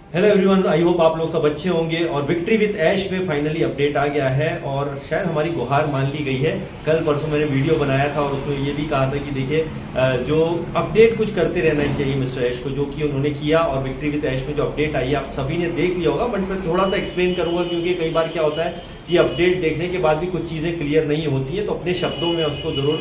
Hello everyone, I hope आप लोग सब अच्छे होंगे। और विक्ट्री विद ऐश में फाइनली अपडेट आ गया है और शायद हमारी गुहार मान ली गई है। कल परसों मैंने वीडियो बनाया था और उसमें ये भी कहा था कि देखिए जो अपडेट कुछ करते रहना चाहिए मिस्टर ऐश को, जो कि उन्होंने किया। और विक्ट्री विद ऐश में जो अपडेट आई है आप सभी ने देख लिया होगा, बट मैं थोड़ा सा एक्सप्लेन करूंगा क्योंकि कई बार क्या होता है कि अपडेट देखने के बाद भी कुछ चीज़ें क्लियर नहीं होती है, तो अपने शब्दों में उसको जरूर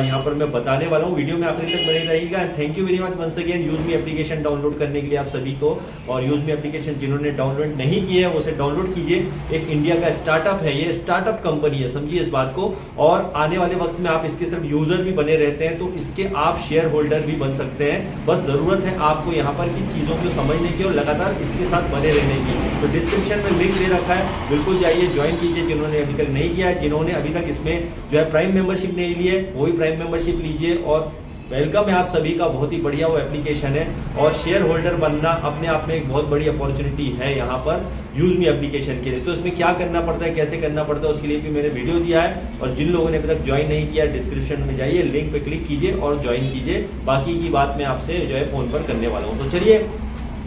यहाँ पर मैं बताने वाला हूँ। वीडियो में आखिरी तक बने रहेगा। And thank you very much once again use me application download करने के लिए आप सभी को। और यूज मी एप्लीकेशन जिन्होंने डाउनलोड नहीं किया है उसे डाउनलोड कीजिए। एक इंडिया का स्टार्टअप है, ये स्टार्टअप कंपनी है, समझिए इस बात को। और आने वाले वक्त में आप इसके सिर्फ यूजर भी बने रहते हैं तो इसके आप शेयर होल्डर भी बन सकते हैं। बस जरूरत है आपको यहाँ पर की चीजों को समझने की और लगातार इसके साथ बने रहने की। तो डिस्क्रिप्शन में लिंक दे रखा है, बिल्कुल जाइए ज्वाइन कीजिए जिन्होंने अभी तक नहीं किया है। जिन्होंने अभी तक इसमें जो है प्राइम मेंबरशिप नहीं ली है वो भी प्राइम मेंबरशिप लीजिए। और वेलकम है आप सभी का, बहुत ही बढ़िया वो एप्लीकेशन है। और शेयर होल्डर बनना अपने आप में एक बहुत बड़ी अपॉर्चुनिटी है यहाँ पर यूज मी एप्लीकेशन के लिए। तो इसमें क्या करना पड़ता है, कैसे करना पड़ता है, उसके लिए भी मैंने वीडियो दिया है। और जिन लोगों ने अभी तक ज्वाइन नहीं किया डिस्क्रिप्शन में जाइए, लिंक पे क्लिक कीजिए और ज्वाइन कीजिए। बाकी की बात मैं आपसे जो है फोन पर करने वाला हूँ। तो चलिए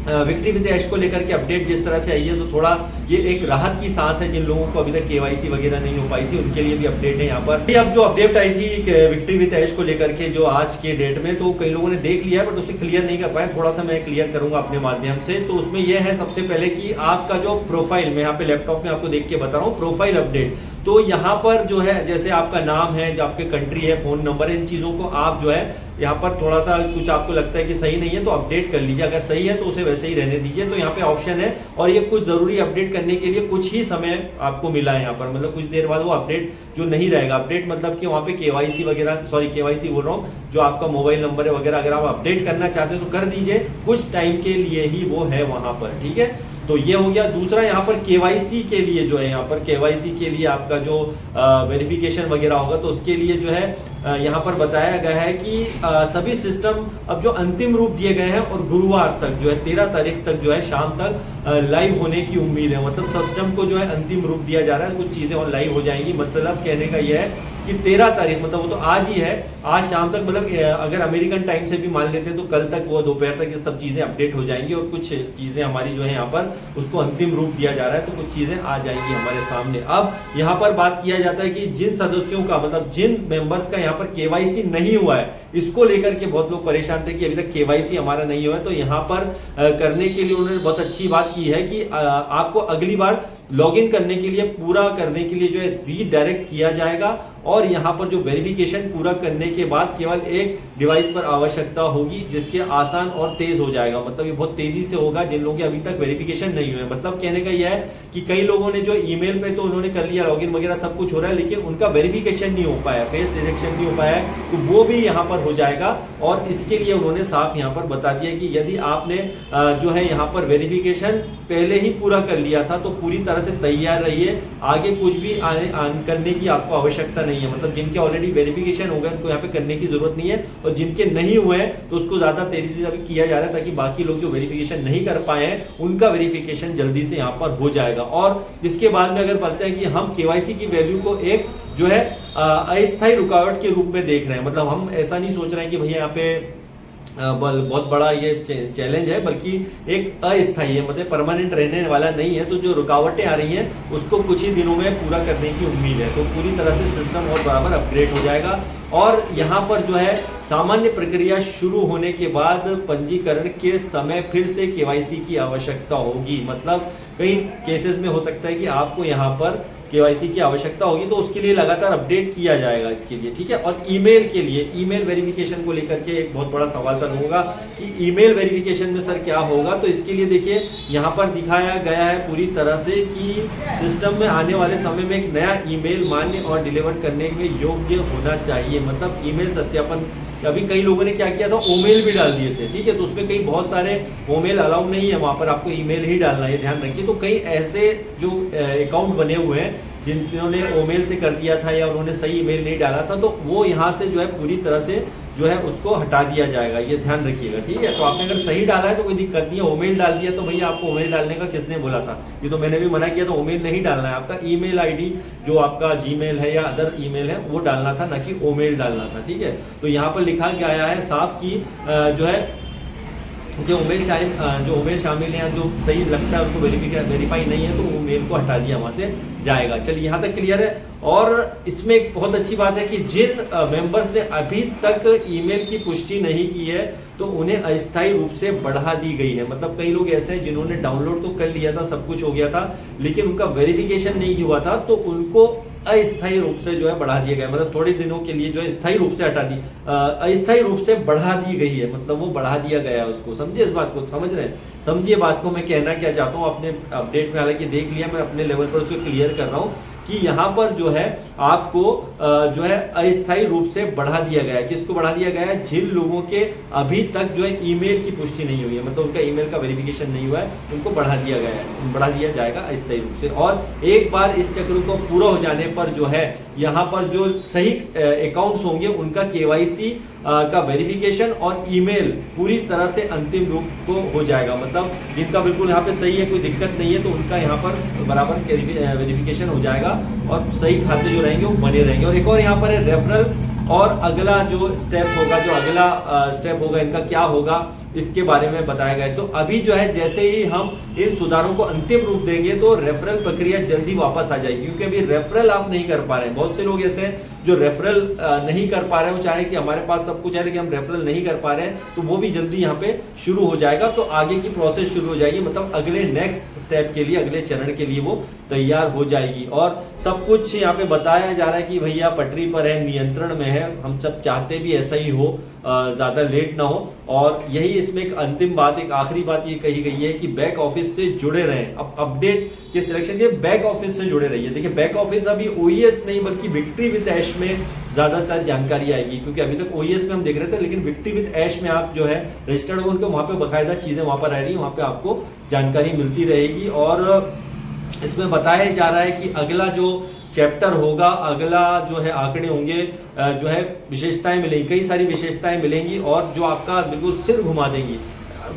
विक्ट्री विद ऐश को लेकर के अपडेट जिस तरह से आई है तो थोड़ा ये एक राहत की सांस है। जिन लोगों को अभी तक केवाईसी वगैरह नहीं हो पाई थी उनके लिए भी अपडेट है यहाँ पर। अब जो अपडेट आई थी विक्ट्री विद ऐश को लेकर के जो आज के डेट में, तो कई लोगों ने देख लिया है बट उसे क्लियर नहीं कर पाए। थोड़ा सा मैं क्लियर करूंगा अपने माध्यम से। तो उसमें यह है सबसे पहले कि आपका जो प्रोफाइल, मैं यहाँ पे लैपटॉप में आपको देख के बता रहा हूँ प्रोफाइल अपडेट। तो यहाँ पर जो है जैसे आपका नाम है, जो आपके कंट्री है, फोन नंबर, इन चीजों को आप जो है यहाँ पर थोड़ा सा कुछ आपको लगता है कि सही नहीं है तो अपडेट कर लीजिए। अगर सही है तो उसे वैसे ही रहने दीजिए। तो यहाँ पे ऑप्शन है और ये कुछ जरूरी अपडेट करने के लिए कुछ ही समय आपको मिला है यहाँ पर, मतलब कुछ देर बाद वो अपडेट जो नहीं रहेगा। अपडेट मतलब कि वहाँ पे केवाईसी वगैरह, सॉरी केवाईसी बोल रहा हूँ, जो आपका मोबाइल नंबर है वगैरह अगर आप अपडेट करना चाहते हो तो कर दीजिए, कुछ टाइम के लिए ही वो है वहां पर, ठीक है। तो ये हो गया। दूसरा यहाँ पर केवाईसी के लिए जो है, यहाँ पर केवाईसी के लिए आपका जो वेरिफिकेशन वगैरह होगा तो उसके लिए जो है यहाँ पर बताया गया है कि सभी सिस्टम अब जो अंतिम रूप दिए गए हैं और गुरुवार तक जो है 13 तारीख तक जो है शाम तक लाइव होने की उम्मीद है। मतलब सिस्टम को जो है अंतिम रूप दिया जा रहा है, कुछ चीजें और लाइव हो जाएंगी। मतलब कहने का यह है कि 13 तारीख मतलब वो तो आज ही है, आज शाम तक, मतलब अगर अमेरिकन टाइम से भी मान लेते हैं तो कल तक वो दोपहर तक ये सब चीजें अपडेट हो जाएंगी। और कुछ चीजें हमारी जो है यहाँ पर उसको अंतिम रूप दिया जा रहा है तो कुछ चीजें आ जाएंगी हमारे सामने। अब यहाँ पर बात किया जाता है कि जिन सदस्यों का, मतलब जिन मेंबर्स का यहाँ पर केवाईसी नहीं हुआ है, इसको लेकर के बहुत लोग परेशान थे कि अभी तक केवाईसी हमारा नहीं हुआ है। तो यहाँ पर करने के लिए उन्होंने बहुत अच्छी बात की है कि आपको अगली बार लॉगिन करने के लिए, पूरा करने के लिए जो है रीडायरेक्ट किया जाएगा। और यहाँ पर जो वेरिफिकेशन पूरा करने के बाद केवल एक डिवाइस पर आवश्यकता होगी जिसके आसान और तेज हो जाएगा। मतलब ये बहुत तेजी से होगा जिन लोगों के अभी तक वेरिफिकेशन नहीं हुआ है। मतलब कहने का यह है कि कई लोगों ने जो ईमेल पे तो उन्होंने कर लिया, लॉगिन वगैरह सब कुछ हो रहा है, लेकिन उनका वेरिफिकेशन नहीं हो पाया, फेस रिडेक्शन नहीं हो पाया है, तो वो भी यहाँ पर हो जाएगा। और इसके लिए उन्होंने साफ यहाँ पर बता दिया कि यदि आपने जो है यहाँ पर वेरिफिकेशन पहले ही पूरा कर लिया था तो पूरी तरह से तैयार रहिए, आगे कुछ भी करने की आपको आवश्यकता नहीं है। मतलब जिनके ऑलरेडी वेरिफिकेशन हो गए उनको यहाँ पे करने की जरूरत नहीं है, और जिनके नहीं हुए हैं तो उसको ज्यादा तेजी से अभी किया जा रहा है ताकि बाकी लोग जो वेरिफिकेशन नहीं कर पाए हैं उनका वेरिफिकेशन जल्दी से यहाँ पर हो जाएगा। और इसके बाद में अगर बोलते हैं कि हम केवाईसी की वैल्यू को एक जो है अस्थायी रुकावट के रूप में देख रहे हैं, मतलब हम ऐसा नहीं सोच रहे हैं कि भैया यहाँ पे बहुत बड़ा ये चैलेंज है, बल्कि एक अस्थायी है, मतलब परमानेंट रहने वाला नहीं है। तो जो रुकावटें आ रही हैं उसको कुछ ही दिनों में पूरा करने की उम्मीद है। तो पूरी तरह से सिस्टम और बराबर अपग्रेड हो जाएगा। और यहाँ पर जो है सामान्य प्रक्रिया शुरू होने के बाद पंजीकरण के समय फिर से केवाईसी की आवश्यकता होगी। मतलब कई केसेस में हो सकता है कि आपको यहाँ पर केवाईसी की आवश्यकता होगी, तो उसके लिए लगातार अपडेट किया जाएगा इसके लिए, ठीक है। और ईमेल के लिए, ईमेल वेरिफिकेशन को लेकर के एक बहुत बड़ा सवाल था लोगों का कि ईमेल वेरिफिकेशन में सर क्या होगा। तो इसके लिए देखिए यहाँ पर दिखाया गया है पूरी तरह से कि सिस्टम में आने वाले समय में एक नया ईमेल मान्य और डिलीवर करने में योग्य होना चाहिए। मतलब ईमेल सत्यापन, अभी कई लोगों ने क्या किया था, ओमेल भी डाल दिए थे, ठीक है। तो उसमें कई बहुत सारे ओमेल अलाउ नहीं है, वहां पर आपको ईमेल ही डालना है, ध्यान रखिए। तो कई ऐसे जो अकाउंट बने हुए हैं जिन्होंने ओमेल से कर दिया था या उन्होंने सही ईमेल नहीं डाला था, तो वो यहाँ से जो है पूरी तरह से जो है उसको हटा दिया जाएगा, ये ध्यान रखिएगा, ठीक है। तो आपने अगर सही डाला है तो कोई दिक्कत नहीं है, ओमेल डाल दिया तो भैया आपको ओमेल डालने का किसने बोला था, ये तो मैंने भी मना किया। तो ओमेल नहीं डालना है, आपका ईमेल आईडी जो आपका जीमेल है या अदर ईमेल है वो डालना था, ना कि ओमेल डालना था, ठीक है। तो यहाँ पर लिखा गया है साफ की जो है जो उमेर शामिल हैं, जो सही लगता है उनको वेरीफाई नहीं है तो वो मेल को हटा दिया वहां से जाएगा। चलिए यहाँ तक क्लियर है। और इसमें एक बहुत अच्छी बात है कि जिन मेंबर्स ने अभी तक ईमेल की पुष्टि नहीं की है तो उन्हें अस्थायी रूप से बढ़ा दी गई है। मतलब कई लोग ऐसे हैं जिन्होंने डाउनलोड तो कर लिया था, सब कुछ हो गया था, लेकिन उनका वेरिफिकेशन नहीं हुआ था तो उनको अस्थायी रूप से जो है बढ़ा दिया गया। मतलब थोड़े दिनों के लिए जो है स्थायी रूप से हटा दी, अस्थायी रूप से बढ़ा दी गई है। मतलब वो बढ़ा दिया गया है उसको। समझिए इस बात को, समझ रहे हैं? समझिए बात को मैं कहना क्या चाहता हूँ। अपने अपडेट में हालांकि देख लिया, मैं अपने लेवल पर उसको क्लियर कर रहा हूँ कि यहाँ पर जो है आपको जो है अस्थायी रूप से बढ़ा दिया गया है। किसको बढ़ा दिया गया है? जिन लोगों के अभी तक जो है ईमेल की पुष्टि नहीं हुई है, मतलब उनका ईमेल का वेरिफिकेशन नहीं हुआ है, उनको बढ़ा दिया गया है, बढ़ा दिया जाएगा अस्थायी रूप से। और एक बार इस चक्र को पूरा हो जाने पर जो है यहाँ पर जो सही अकाउंट्स होंगे उनका केवाईसी का वेरिफिकेशन और ईमेल पूरी तरह से अंतिम रूप को हो जाएगा। मतलब जिनका बिल्कुल यहाँ पे सही है, कोई दिक्कत नहीं है, तो उनका यहाँ पर बराबर वेरिफिकेशन हो जाएगा और सही खाते जो रहेंगे वो बने रहेंगे। और एक और यहाँ पर है रेफरल, और अगला जो स्टेप होगा, जो अगला स्टेप होगा इनका क्या होगा इसके बारे में बताया गया है। तो अभी जो है जैसे ही हम इन सुधारों को अंतिम रूप देंगे तो रेफरल प्रक्रिया जल्दी वापस आ जाएगी, क्योंकि अभी रेफरल आप नहीं कर पा रहे हैं। बहुत से लोग ऐसे हैं जो रेफरल नहीं कर पा रहे हैं, वो चाहे कि हमारे पास सब कुछ है लेकिन हम रेफरल नहीं कर पा रहे हैं, तो वो भी जल्दी यहाँ पे शुरू हो जाएगा। तो आगे की प्रोसेस शुरू हो जाएगी, मतलब अगले नेक्स्ट स्टेप के लिए, अगले चरण के लिए वो तैयार हो जाएगी। और सब कुछ यहाँ पे बताया जा रहा है कि भैया पटरी पर है, नियंत्रण में है। हम सब चाहते भी ऐसा ही हो, ज्यादा लेट ना हो। और यही इसमें एक अंतिम बात, एक आखिरी बात ये कही गई है कि बैक ऑफिस से जुड़े रहें। अब अपडेट के सिलेक्शन के बैक ऑफिस से जुड़े रहिए। देखिए बैक ऑफिस अभी ओईएस नहीं बल्कि विक्ट्री विद ऐश में ज्यादातर जानकारी आएगी, क्योंकि अभी तक ओईएस में हम देख रहे थे, लेकिन विक्ट्री विद ऐश में आप जो है रजिस्टर्ड हो उनको वहां पे बकायदा चीजें वहां पर आ रही है, वहां पे आपको जानकारी मिलती रहेगी। और इसमें बताया जा रहा है कि अगला जो चैप्टर होगा, अगला जो है आंकड़े होंगे, जो है विशेषताएं मिलेंगी, कई सारी विशेषताएं मिलेंगी और जो आपका बिल्कुल सिर घुमा देंगी।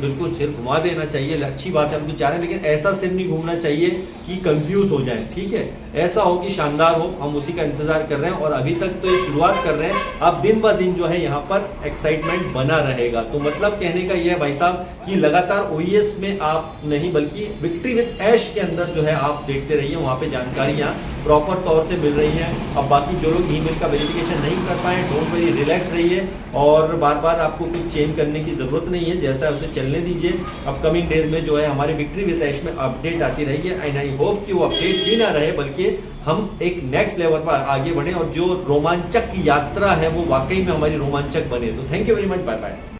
बिल्कुल सिर घुमा देना चाहिए, अच्छी बात है, हम तो चाह रहे हैं, लेकिन ऐसा सिर नहीं घूमना चाहिए कि कंफ्यूज हो जाए। ठीक है, ऐसा हो कि शानदार हो, हम उसी का इंतजार कर रहे हैं। और अभी तक तो ये शुरुआत कर रहे हैं, अब दिन ब दिन जो है यहाँ पर एक्साइटमेंट बना रहेगा। तो मतलब कहने का यह है भाई साहब कि लगातार ओईएस में आप नहीं बल्कि विक्ट्री विद ऐश के अंदर जो है आप देखते रहिए, वहां पे जानकारियां प्रॉपर तौर से मिल रही हैं। अब बाकी जो लोग ईमेल का वेरिफिकेशन नहीं कर पाए, डोंट वरी, रिलैक्स रहिए और बार बार आपको कुछ चेंज करने की जरूरत नहीं है, जैसा उसे चलने दीजिए। अपकमिंग डेज में जो है हमारे विक्ट्री विद ऐश में अपडेट आती रहेगी एंड आई होप कि वो अपडेट ही ना रहे बल्कि हम एक नेक्स्ट लेवल पर आगे बढ़े और जो रोमांचक यात्रा है वो वाकई में हमारी रोमांचक बने। तो thank you very much, bye bye.